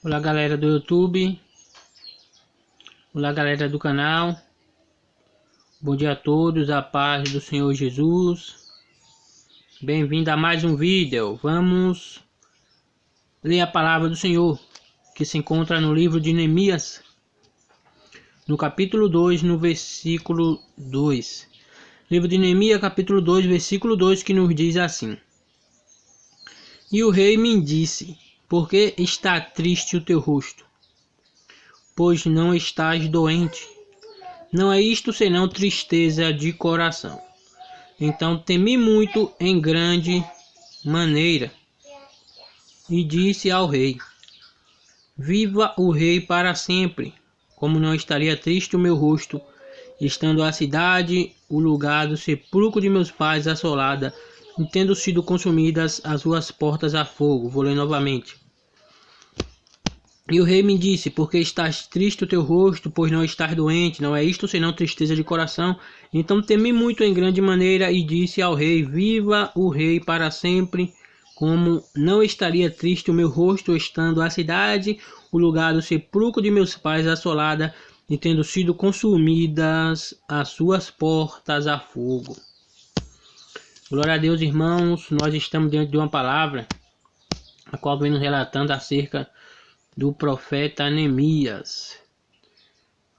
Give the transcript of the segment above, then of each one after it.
Olá galera do YouTube, olá galera do canal, bom dia a todos, a paz do Senhor Jesus, bem-vindo a mais um vídeo. Vamos ler a palavra do Senhor, que se encontra no livro de Neemias, no capítulo 2, no versículo 2. Livro de Neemias, capítulo 2, versículo 2, que nos diz assim: E o rei me disse: por que está triste o teu rosto? Pois não estás doente. Não é isto senão tristeza de coração. Então temi muito em grande maneira, e disse ao rei: Viva o rei para sempre. Como não estaria triste o meu rosto, estando a cidade, o lugar do sepulcro de meus pais assolada, e tendo sido consumidas as suas portas a fogo. Vou ler novamente. E o rei me disse: por que estás triste o teu rosto, pois não estás doente? Não é isto senão tristeza de coração. Então temi muito em grande maneira, e disse ao rei: Viva o rei para sempre. Como não estaria triste o meu rosto, estando a cidade, o lugar do sepulcro de meus pais assolada, e tendo sido consumidas as suas portas a fogo. Glória a Deus, irmãos. Nós estamos diante de uma palavra a qual vem nos relatando acerca do profeta Neemias.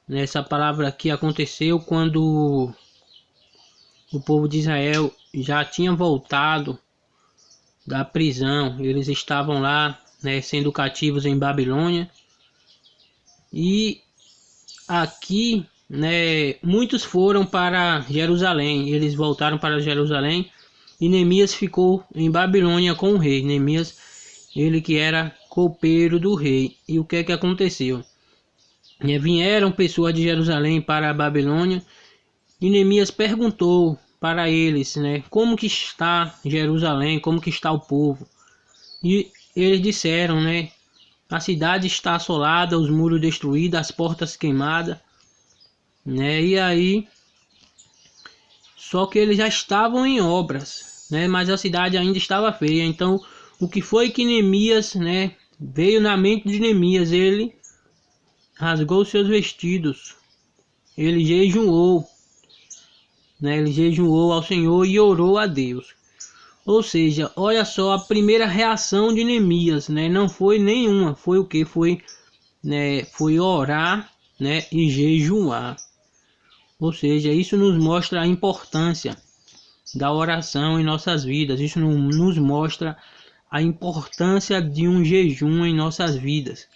Essa palavra aqui aconteceu quando o povo de Israel já tinha voltado da prisão. Eles estavam lá, sendo cativos em Babilônia. E aqui, muitos foram para Jerusalém. Eles voltaram para Jerusalém e Neemias ficou em Babilônia com o rei. Neemias, ele que era copeiro do rei. E o que é que aconteceu? Vieram pessoas de Jerusalém para a Babilônia, e Neemias perguntou para eles, como que está Jerusalém, como que está o povo. E eles disseram, a cidade está assolada, os muros destruídos, as portas queimadas, e aí, só que eles já estavam em obras, mas a cidade ainda estava feia. Então, o que foi que Neemias, veio na mente de Neemias? Ele rasgou seus vestidos, ele jejuou, ele jejuou ao Senhor e orou a Deus. Ou seja, olha só a primeira reação de Neemias, não foi nenhuma, foi o que? Foi orar, e jejuar. Ou seja, isso nos mostra a importância da oração em nossas vidas. Isso nos mostra a importância de um jejum em nossas vidas.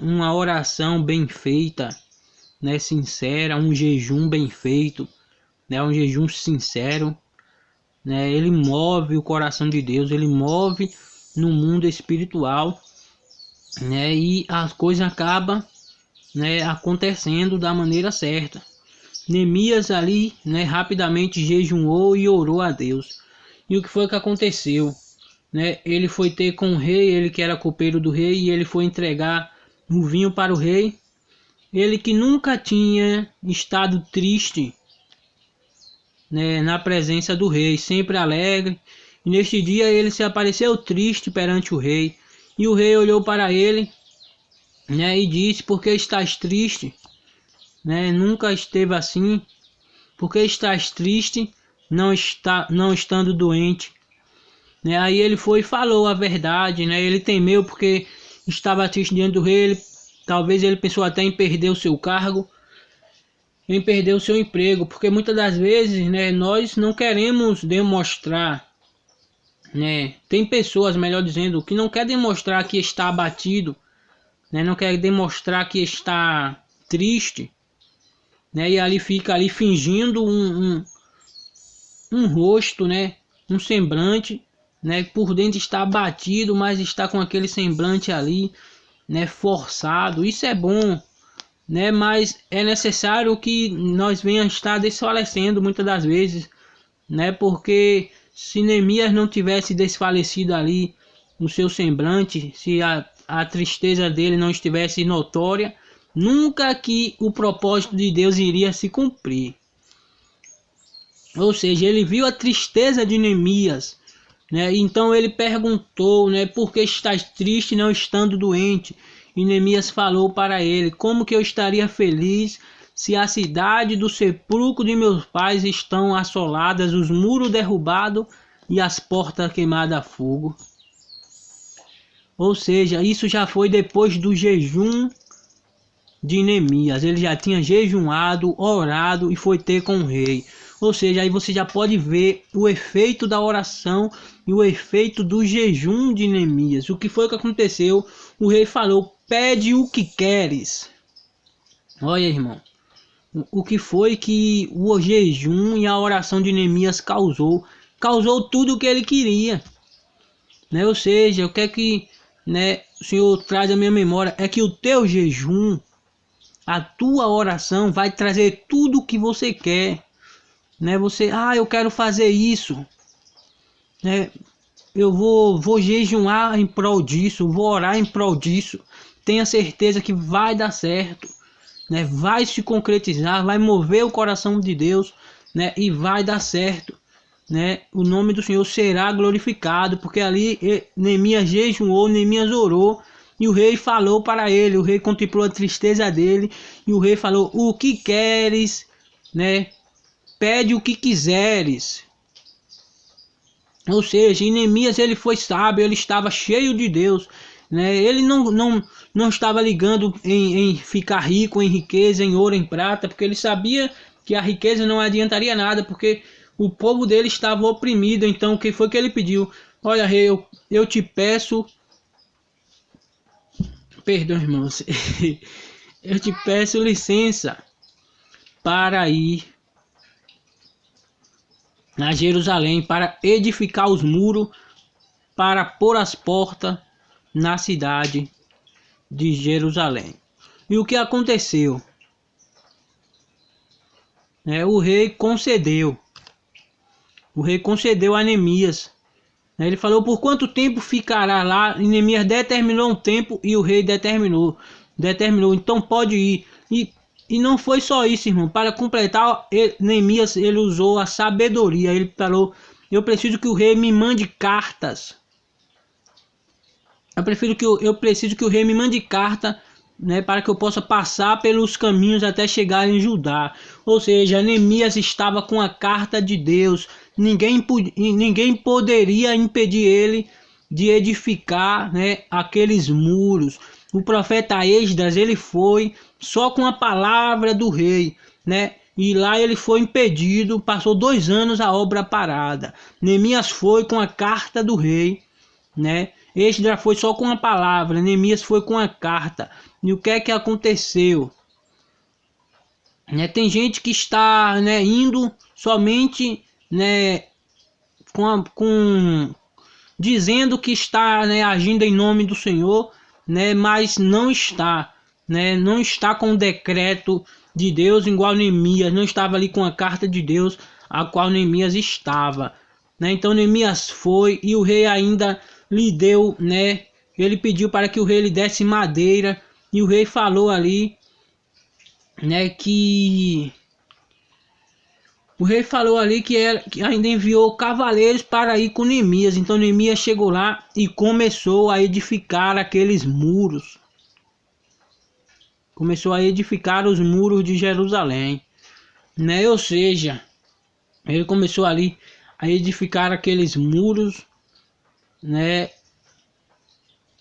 Uma oração bem feita, sincera, um jejum bem feito, um jejum sincero, ele move o coração de Deus, ele move no mundo espiritual, e as coisas acabam, acontecendo da maneira certa. Neemias ali, rapidamente jejuou e orou a Deus. E o que foi que aconteceu? Ele foi ter com o rei, ele que era copeiro do rei, e ele foi entregar o vinho para o rei. Ele que nunca tinha estado triste, na presença do rei, sempre alegre. E neste dia ele se apareceu triste perante o rei. E o rei olhou para ele, e disse: por que estás triste? Nunca esteve assim. Por que estás triste, não estando doente? Aí ele foi e falou a verdade, Ele temeu porque estava triste diante do rei. Talvez ele pensou até em perder o seu cargo, em perder o seu emprego, porque muitas das vezes, nós não queremos demonstrar, tem pessoas, melhor dizendo, que não quer demonstrar que está abatido, não quer demonstrar que está triste, e ali fica ali fingindo um rosto, um semblante, por dentro está abatido, mas está com aquele semblante ali, forçado. Isso é bom, mas é necessário que nós venhamos estar desfalecendo muitas das vezes, porque se Neemias não tivesse desfalecido ali no seu semblante, se a tristeza dele não estivesse notória, nunca que o propósito de Deus iria se cumprir. Ou seja, ele viu a tristeza de Neemias, né? Então ele perguntou, né, por que estás triste não estando doente? E Neemias falou para ele, como que eu estaria feliz se a cidade do sepulcro de meus pais estão assoladas, os muros derrubados e as portas queimadas a fogo? Ou seja, isso já foi depois do jejum de Neemias. Ele já tinha jejuado, orado e foi ter com o rei. Ou seja, aí você já pode ver o efeito da oração e o efeito do jejum de Neemias. O que foi que aconteceu? O rei falou, pede o que queres. Olha, irmão, o que foi que o jejum e a oração de Neemias causou? Causou tudo o que ele queria, né? Ou seja, o que é que, né, o Senhor traz à minha memória é que o teu jejum, a tua oração vai trazer tudo o que você quer, né? Você, eu quero fazer isso, né? Eu vou jejuar em prol disso, vou orar em prol disso. Tenha certeza que vai dar certo, né? Vai se concretizar, vai mover o coração de Deus, né? E vai dar certo, né? O nome do Senhor será glorificado, porque ali Neemias jejuou, Neemias orou, e o rei falou para ele, o rei contemplou a tristeza dele, e o rei falou, o que queres, né? Pede o que quiseres. Ou seja, Neemias ele foi sábio, ele estava cheio de Deus, né? Ele não estava ligando em ficar rico, em riqueza, em ouro, em prata, porque ele sabia que a riqueza não adiantaria nada, porque o povo dele estava oprimido. Então o que foi que ele pediu? Olha, rei, eu te peço, perdão, irmãos, eu te peço licença para ir a Jerusalém, para edificar os muros, para pôr as portas na cidade de Jerusalém. E o que aconteceu? O rei concedeu. O rei concedeu a Neemias. Ele falou, por quanto tempo ficará lá? E Neemias determinou um tempo e o rei determinou. Então pode ir. E não foi só isso, irmão. Para completar, Neemias ele usou a sabedoria. Ele falou, eu preciso que o rei me mande cartas. Eu preciso que o rei me mande carta, né, para que eu possa passar pelos caminhos até chegar em Judá. Ou seja, Neemias estava com a carta de Deus. Ninguém poderia impedir ele de edificar, né, aqueles muros. O profeta Esdras, ele foi só com a palavra do rei, né? E lá ele foi impedido, passou 2 anos a obra parada. Neemias foi com a carta do rei, né? Esdras foi só com a palavra, Neemias foi com a carta. E o que é que aconteceu? Tem gente que está, né, indo somente, né, dizendo que está, né, agindo em nome do Senhor, né, mas não está, né, não está com o decreto de Deus, igual Neemias, não estava ali com a carta de Deus, a qual Neemias estava, né? Então Neemias foi e o rei ainda lhe deu, né, ele pediu para que o rei lhe desse madeira, e o rei falou ali, né, que que ainda enviou cavaleiros para ir com Neemias. Então Neemias chegou lá e começou a edificar aqueles muros. Começou a edificar os muros de Jerusalém, né? Ou seja, ele começou ali a edificar aqueles muros, né?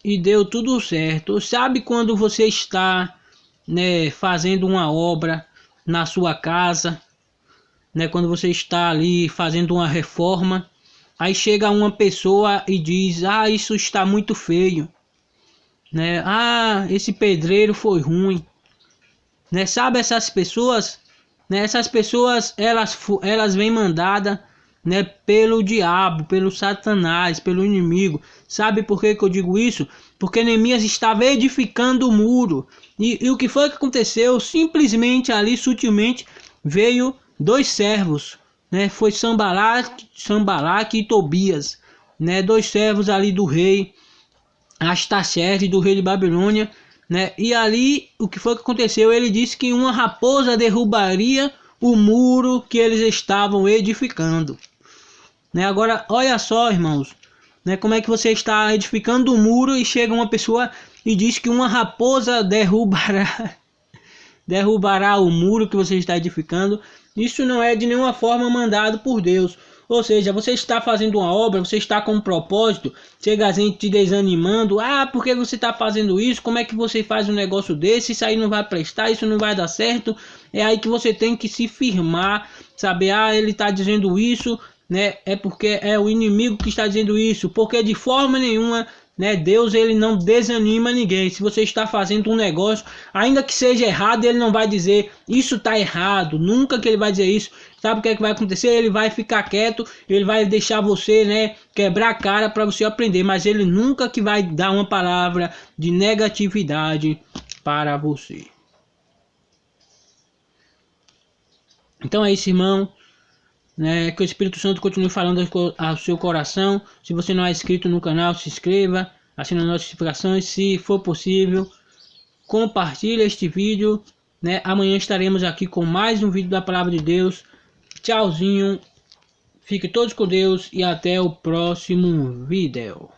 E deu tudo certo. Sabe quando você está, né, fazendo uma obra na sua casa, né, quando você está ali fazendo uma reforma, aí chega uma pessoa e diz, isso está muito feio, né? Esse pedreiro foi ruim, né? Sabe essas pessoas, né? Essas pessoas elas vêm mandadas, né, pelo diabo, pelo Satanás, pelo inimigo. Sabe por que eu digo isso? Porque Neemias estava edificando o muro, e o que foi que aconteceu? Simplesmente ali, sutilmente, veio 2 servos, né? Foi Sanbalaque e Tobias, né? 2 servos ali do rei Astaxerxes, do rei de Babilônia, né? E ali o que foi que aconteceu? Ele disse que uma raposa derrubaria o muro que eles estavam edificando, né? Agora olha só, irmãos, né? Como é que você está edificando um muro e chega uma pessoa e diz que uma raposa derrubará o muro que você está edificando? Isso não é de nenhuma forma mandado por Deus. Ou seja, você está fazendo uma obra, você está com um propósito, chega a gente te desanimando. Ah, por que você está fazendo isso? Como é que você faz um negócio desse? Isso aí não vai prestar, isso não vai dar certo. É aí que você tem que se firmar, saber, ah, ele está dizendo isso, né? É porque é o inimigo que está dizendo isso. Porque de forma nenhuma, né, Deus, ele não desanima ninguém. Se você está fazendo um negócio, ainda que seja errado, ele não vai dizer isso está errado. Nunca que ele vai dizer isso. Sabe o que é que vai acontecer? Ele vai ficar quieto, ele vai deixar você, né, quebrar a cara para você aprender, mas ele nunca que vai dar uma palavra de negatividade para você. Então é isso, irmão, né, que o Espírito Santo continue falando ao seu coração. Se você não é inscrito no canal, se inscreva, assine as notificações, se for possível, compartilhe este vídeo, né? Amanhã estaremos aqui com mais um vídeo da Palavra de Deus. Tchauzinho, fiquem todos com Deus e até o próximo vídeo.